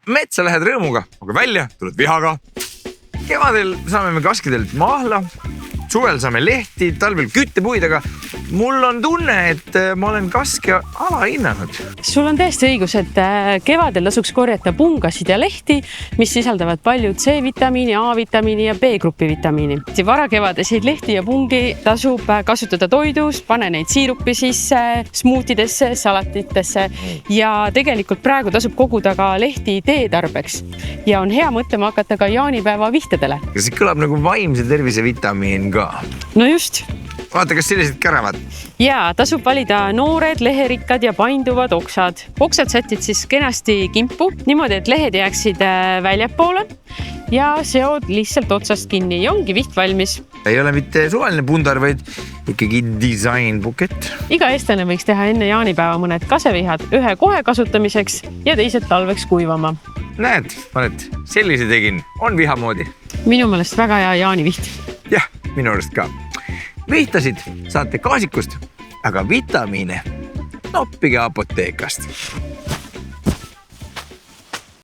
metsa lähed rõõmuga, aga välja tuled vihaga. Kevadel saame me kaskidelt mahla, suvel saame lehti, talvel küttepuid, aga mul on tunne, et ma olen kaske alahinnanud. Sul on täiesti õigus, et kevadel tasuks korjata pungasid ja lehti, mis sisaldavad palju C-vitamiini, A-vitamiini ja B-grupi vitamiini. Varakevadeseid lehti ja pungi tasub kasutada toidus, pane neid siirupi sisse, smuutidesse, salatitesse ja tegelikult praegu tasub koguda ka lehti teetarbeks ja on hea mõtlema hakata ka jaanipäeva vihtedele. Ja see kõlab nagu vaimse tervise vitamiin ka. No just. Vaata, kas sellised kärevad? Jaa, tasub valida noored, leherikkad ja painduvad oksad. Oksad sätid siis kenasti kimpu, niimoodi, et lehed jääksid väljapoole ja seod lihtsalt otsast kinni ja ongi viht valmis. Ei ole mitte suvaline pundar, vaid ikkagi disainbukett. Iga eestlane võiks teha enne jaanipäeva mõned kasevihad ühe kohe kasutamiseks ja teised talveks kuivama. Näed, sellise tegin, on viha moodi. Minu meelest väga hea jaaniviht. Jah, minu arust ka. Vihtasid saate kaasikust, aga vitamiine noppige apoteekast.